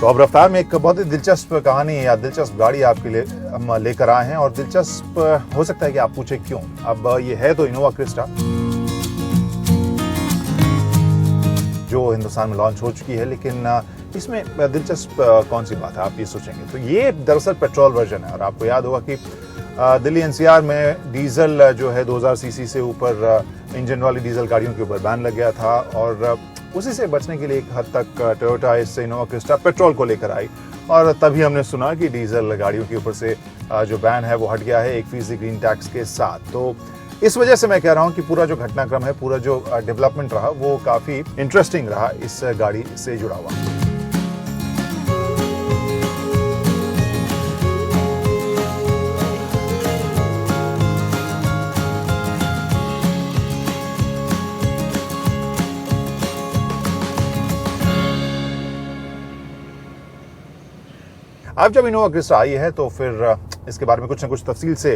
तो अब रफ्तार में एक बहुत ही दिलचस्प कहानी या दिलचस्प गाड़ी आपके लिए हम लेकर आए हैं और दिलचस्प हो सकता है कि आप पूछे क्यों। अब ये है तो इनोवा क्रिस्टा जो हिंदुस्तान में लॉन्च हो चुकी है, लेकिन इसमें दिलचस्प कौन सी बात है आप ये सोचेंगे। तो ये दरअसल पेट्रोल वर्जन है और आपको याद होगा कि दिल्ली एनसीआर में डीजल जो है 2000 सीसी से ऊपर इंजन वाली डीजल गाड़ियों के ऊपर बैन लग गया था और उसी से बचने के लिए एक हद तक टोयोटा इस इनोवा क्रिस्टा पेट्रोल को लेकर आई और तभी हमने सुना कि डीजल गाड़ियों के ऊपर से जो बैन है वो हट गया है 1% ग्रीन टैक्स के साथ। तो इस वजह से मैं कह रहा हूं कि पूरा जो घटनाक्रम है, पूरा जो डेवलपमेंट रहा वो काफी इंटरेस्टिंग रहा इस गाड़ी से जुड़ा हुआ। अब जब इनोवा क्रिस्टा आई है तो फिर इसके बारे में कुछ ना कुछ तफसील से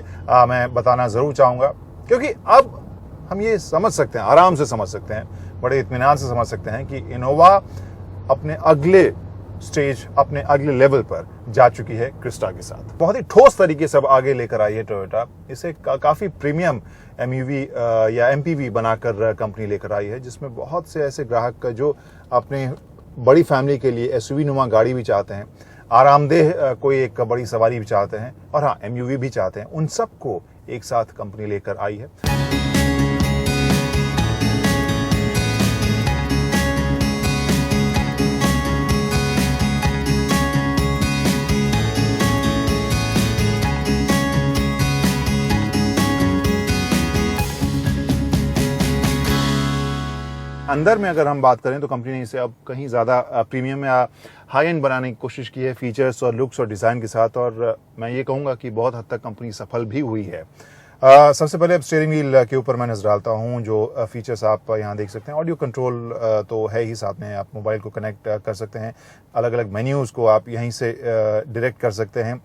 मैं बताना जरूर चाहूंगा, क्योंकि अब हम ये समझ सकते हैं, आराम से समझ सकते हैं, बड़े इत्मीनान से समझ सकते हैं कि इनोवा अपने अगले स्टेज, अपने अगले लेवल पर जा चुकी है क्रिस्टा के साथ। बहुत ही ठोस तरीके से अब आगे लेकर आई है टोयोटा। इसे काफी प्रीमियम एमयूवी या एमपीवी बनाकर कंपनी लेकर आई है, जिसमें बहुत से ऐसे ग्राहक जो अपने बड़ी फैमिली के लिए एसयूवी नुमा गाड़ी भी चाहते हैं, आरामदेह कोई एक बड़ी सवारी भी चाहते हैं और हाँ एमयूवी भी चाहते हैं, उन सबको एक साथ कंपनी लेकर आई है। अंदर में अगर हम बात करें तो कंपनी ने इसे अब कहीं ज़्यादा प्रीमियम या हाई एंड बनाने की कोशिश की है फीचर्स और लुक्स और डिज़ाइन के साथ, और मैं ये कहूँगा कि बहुत हद तक कंपनी सफल भी हुई है। सबसे पहले अब स्टीयरिंग व्हील के ऊपर मैं नजर डालता हूँ। जो फीचर्स आप यहाँ देख सकते हैं, ऑडियो कंट्रोल तो है ही, साथ में आप मोबाइल को कनेक्ट कर सकते हैं, अलग अलग मेन्यूज़ को आप यहीं से डायरेक्ट कर सकते हैं।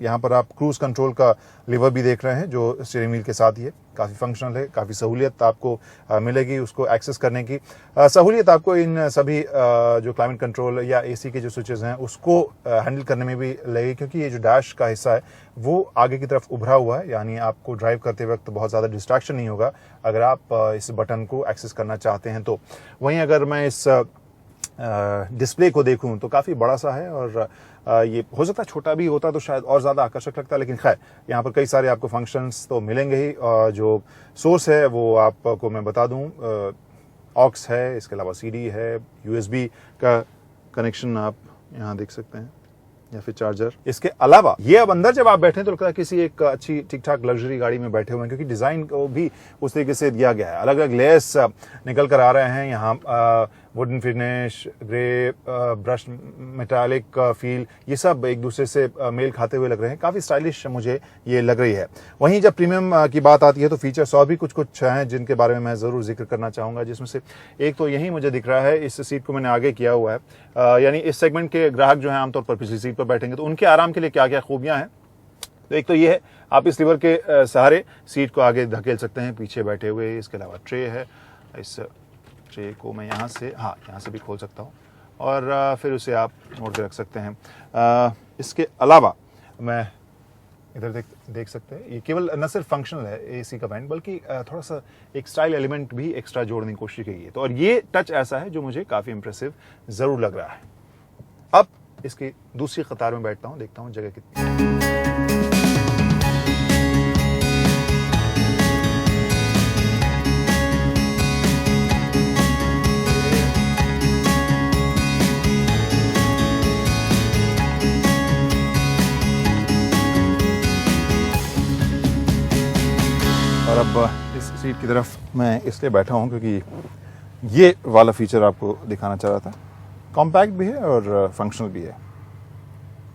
यहाँ पर आप क्रूज कंट्रोल का लीवर भी देख रहे हैं जो स्टीयरिंग व्हील के साथ ही है। काफ़ी फंक्शनल है, काफ़ी सहूलियत आपको मिलेगी उसको एक्सेस करने की। सहूलियत आपको इन सभी जो क्लाइमेट कंट्रोल या एसी के जो स्विचेस हैं उसको हैंडल करने में भी लगेगी, क्योंकि ये जो डैश का हिस्सा है वो आगे की तरफ उभरा हुआ है, यानी आपको ड्राइव करते वक्त बहुत ज़्यादा डिस्ट्रैक्शन नहीं होगा अगर आप इस बटन को एक्सेस करना चाहते हैं तो। वहीं अगर मैं इस डिस्प्ले को देखूं तो काफ़ी बड़ा सा है और ये हो सकता है छोटा भी होता तो शायद और ज़्यादा आकर्षक लगता, लेकिन खैर यहाँ पर कई सारे आपको फंक्शंस तो मिलेंगे ही। जो सोर्स है वो आपको मैं बता दूं, ऑक्स है, इसके अलावा सीडी है, यूएसबी का कनेक्शन आप यहाँ देख सकते हैं या फिर चार्जर। इसके अलावा ये अब अंदर जब आप बैठे तो लगता है किसी एक अच्छी ठीक ठाक लग्जरी गाड़ी में बैठे हुए हैं, क्योंकि डिज़ाइन को भी उस तरीके से दिया गया है। अलग अलग लेयर्स निकल कर आ रहे हैं यहाँ, wooden finish, grey, brush, metallic feel, ये सब एक दूसरे से मेल खाते हुए लग रहे हैं। काफ़ी स्टाइलिश मुझे ये लग रही है। वहीं जब प्रीमियम की बात आती है तो फीचर्स और भी कुछ हैं जिनके बारे में मैं ज़रूर जिक्र करना चाहूँगा, जिसमें से एक तो यही मुझे दिख रहा है, इस सीट को मैंने आगे किया हुआ है, यानी इस सेगमेंट के ग्राहक जो हैं आमतौर पर पिछली सीट पर बैठेंगे तो उनके आराम के लिए क्या क्या खूबियाँ हैं। तो एक तो ये है, आप इस लीवर के सहारे सीट को आगे धकेल सकते हैं पीछे बैठे हुए। इसके अलावा ट्रे है, इस ट्रे को मैं यहाँ से भी खोल सकता हूँ और फिर उसे आप मोड़ के रख सकते हैं। इसके अलावा मैं इधर देख सकते हैं, ये केवल न सिर्फ फंक्शनल है एसी का वेंट, बल्कि थोड़ा सा एक स्टाइल एलिमेंट भी एक्स्ट्रा जोड़ने की कोशिश की है। तो और ये टच ऐसा है जो मुझे काफ़ी इंप्रेसिव ज़रूर लग रहा है। अब इसकी दूसरी कतार में बैठता हूँ, देखता हूँ जगह कितनी। और अब इस सीट की तरफ मैं इसलिए बैठा हूँ क्योंकि ये वाला फीचर आपको दिखाना चाह रहा था। कॉम्पैक्ट भी है और फंक्शनल भी है।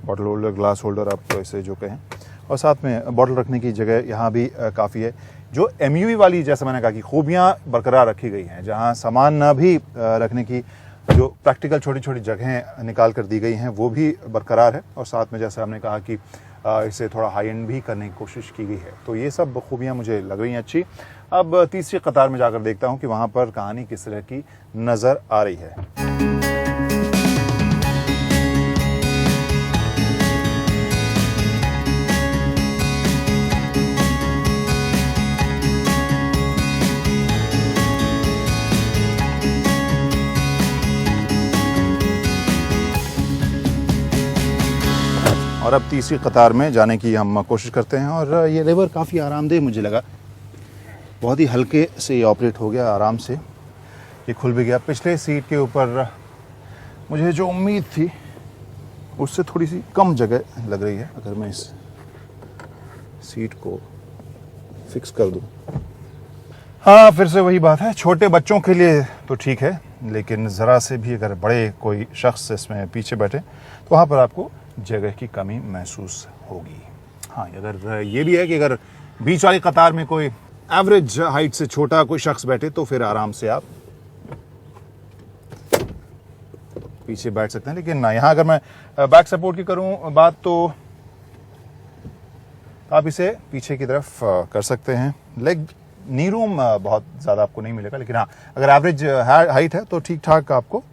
बॉटल होल्डर, ग्लास होल्डर आप इसे जो कहें, और साथ में बॉटल रखने की जगह यहाँ भी काफ़ी है। जो एमयूवी वाली, जैसे मैंने कहा कि खूबियाँ बरकरार रखी गई हैं, जहाँ सामान ना भी रखने की जो प्रैक्टिकल छोटी छोटी जगहें निकाल कर दी गई हैं वो भी बरकरार है, और साथ में जैसे हमने कहा कि इसे थोड़ा हाई एंड भी करने की कोशिश की गई है। तो ये सब खूबियाँ मुझे लग रही हैं अच्छी। अब तीसरी कतार में जाकर देखता हूँ कि वहाँ पर कहानी किस तरह की नज़र आ रही है। और अब तीसरी कतार में जाने की हम कोशिश करते हैं। और ये लेवर काफ़ी आरामदेह मुझे लगा, बहुत ही हल्के से ये ऑपरेट हो गया, आराम से ये खुल भी गया। पिछले सीट के ऊपर मुझे जो उम्मीद थी उससे थोड़ी सी कम जगह लग रही है। अगर मैं इस सीट को फिक्स कर दूं, हाँ फिर से वही बात है, छोटे बच्चों के लिए तो ठीक है, लेकिन ज़रा से भी अगर बड़े कोई शख्स इसमें पीछे बैठे तो वहाँ पर आपको जगह की कमी महसूस होगी। हाँ, अगर ये भी है कि अगर बीच वाली कतार में कोई एवरेज हाइट से छोटा कोई शख्स बैठे तो फिर आराम से आप पीछे बैठ सकते हैं। लेकिन यहाँ अगर मैं बैक सपोर्ट की करूँ बात, तो आप इसे पीछे की तरफ कर सकते हैं। लेग नी रूम बहुत ज़्यादा आपको नहीं मिलेगा, लेकिन हाँ अगर एवरेज हाइट है तो ठीक ठाक आपको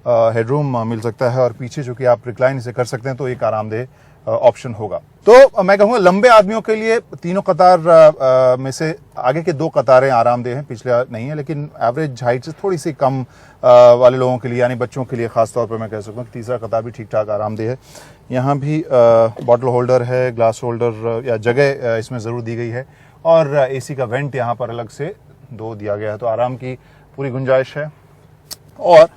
हेडरूम मिल सकता है। और पीछे जो कि आप रिक्लाइन इसे कर सकते हैं तो एक आरामदेह ऑप्शन होगा। तो मैं कहूँगा लंबे आदमियों के लिए तीनों कतार में से आगे के दो कतारें आरामदेह हैं, पिछले नहीं है, लेकिन एवरेज हाइट से थोड़ी सी कम वाले लोगों के लिए यानी बच्चों के लिए खास तौर पर मैं कह सकता हूँ कि तीसरा कतार भी ठीक ठाक आरामदेह है। यहाँ भी बॉटल होल्डर है, ग्लास होल्डर या जगह इसमें ज़रूर दी गई है। और एसी का वेंट यहाँ पर अलग से दो दिया गया है, तो आराम की पूरी गुंजाइश है। और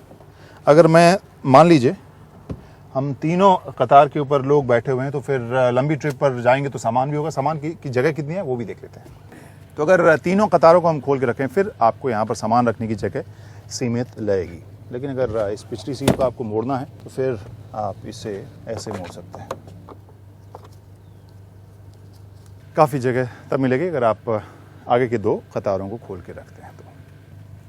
अगर मैं मान लीजिए हम तीनों कतार के ऊपर लोग बैठे हुए हैं तो फिर लंबी ट्रिप पर जाएंगे तो सामान भी होगा, सामान की जगह कितनी है वो भी देख लेते हैं। तो अगर तीनों कतारों को हम खोल के रखें फिर आपको यहाँ पर सामान रखने की जगह सीमित लगेगी। लेकिन अगर इस पिछली सीट को आपको मोड़ना है तो फिर आप इसे ऐसे मोड़ सकते हैं, काफ़ी जगह तब मिलेगी अगर आप आगे के दो कतारों को खोल के रखते हैं।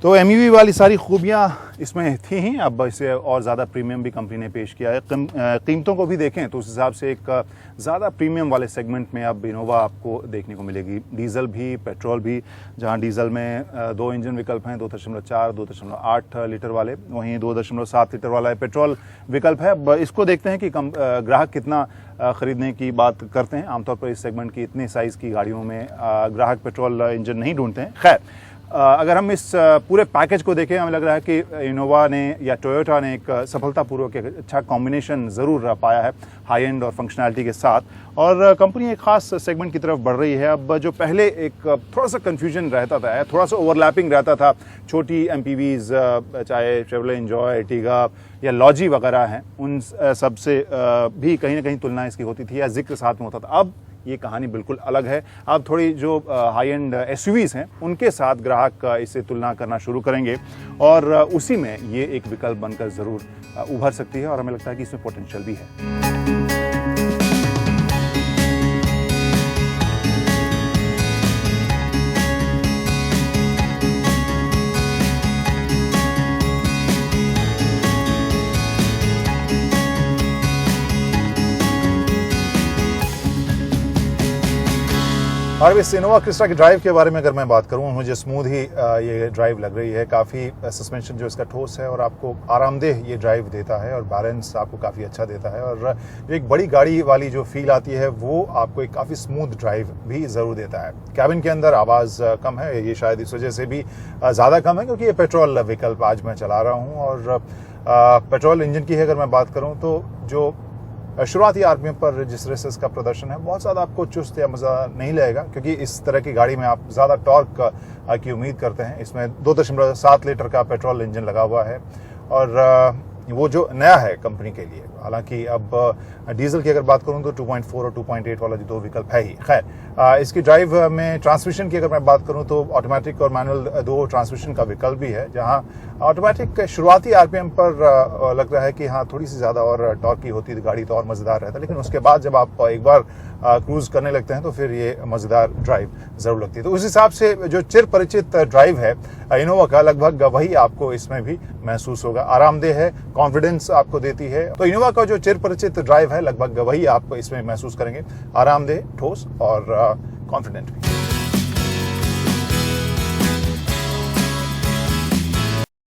तो एमईवी वाली सारी खूबियाँ इसमें थी ही, अब इसे और ज़्यादा प्रीमियम भी कंपनी ने पेश किया है। कीमतों को भी देखें तो उस हिसाब से एक ज़्यादा प्रीमियम वाले सेगमेंट में अब इनोवा आपको देखने को मिलेगी। डीजल भी पेट्रोल भी, जहां डीजल में 2 इंजन विकल्प हैं, 2.4 2.8 लीटर वाले, वहीं 2.7 लीटर वाला पेट्रोल विकल्प है। अब इसको देखते हैं कि ग्राहक कितना ख़रीदने की बात करते हैं। आमतौर पर इस सेगमेंट की इतने साइज़ की गाड़ियों में ग्राहक पेट्रोल इंजन नहीं ढूंढते हैं। खैर, अगर हम इस पूरे पैकेज को देखें, हमें लग रहा है कि इनोवा ने या टोयोटा ने एक सफलतापूर्वक एक अच्छा कॉम्बिनेशन ज़रूर पाया है हाई एंड और फंक्शनैलिटी के साथ, और कंपनी एक ख़ास सेगमेंट की तरफ बढ़ रही है। अब जो पहले एक थोड़ा सा कन्फ्यूजन रहता था, थोड़ा सा ओवरलैपिंग रहता था, छोटी एमपीवीज़ चाहे शेवरले एंजॉय, एर्टिगा या लॉजी वगैरह हैं, उन सब से भी कहीं ना कहीं तुलना इसकी होती थी या जिक्र साथ में होता था। अब ये कहानी बिल्कुल अलग है। अब थोड़ी जो हाई एंड एसयूवीज़ हैं उनके साथ ग्राहक इससे तुलना करना शुरू करेंगे और उसी में ये एक विकल्प बनकर ज़रूर उभर सकती है, और हमें लगता है कि इसमें पोटेंशियल भी है। और इस इनोवा क्रिस्टा की ड्राइव के बारे में अगर मैं बात करूं, मुझे स्मूथ ही ये ड्राइव लग रही है। काफ़ी सस्पेंशन जो इसका ठोस है और आपको आरामदेह ये ड्राइव देता है और बैलेंस आपको काफ़ी अच्छा देता है, और एक बड़ी गाड़ी वाली जो फील आती है वो आपको एक काफ़ी स्मूथ ड्राइव भी ज़रूर देता है। कैबिन के अंदर आवाज़ कम है, ये शायद इस वजह से भी ज़्यादा कम है क्योंकि ये पेट्रोल विकल्प आज मैं चला रहा हूँ। और पेट्रोल इंजन की अगर मैं बात करूँ तो जो शुरुआती आरपीएम पर जिस तरह से इसका प्रदर्शन है, बहुत ज़्यादा आपको चुस्त या मज़ा नहीं लगेगा, क्योंकि इस तरह की गाड़ी में आप ज़्यादा टॉर्क की उम्मीद करते हैं। इसमें 2.7 लीटर का पेट्रोल इंजन लगा हुआ है और वो जो नया है कंपनी के लिए। हालांकि अब डीजल की अगर बात करूं तो 2.4 और 2.8 वाला जो दो विकल्प है ही। खैर, इसकी ड्राइव में ट्रांसमिशन की अगर मैं बात करूं तो ऑटोमेटिक और मैनुअल दो ट्रांसमिशन का विकल्प भी है, जहां ऑटोमेटिक शुरुआती आरपीएम पर लग रहा है कि हाँ थोड़ी सी ज़्यादा और टॉर्क की होती है गाड़ी तो और मज़ेदार रहता है, लेकिन उसके बाद जब आप एक बार क्रूज करने लगते हैं तो फिर ये मज़ेदार ड्राइव ज़रूर लगती है। तो उस हिसाब से जो चिर परिचित ड्राइव है इनोवा का, लगभग वही आपको इसमें भी महसूस होगा। आरामदेह है, कॉन्फिडेंस आपको देती है। तो इनोवा का जो चिर परिचित ड्राइव है लगभग वही आप इसमें महसूस करेंगे, आरामदेह, ठोस और कॉन्फिडेंट भी।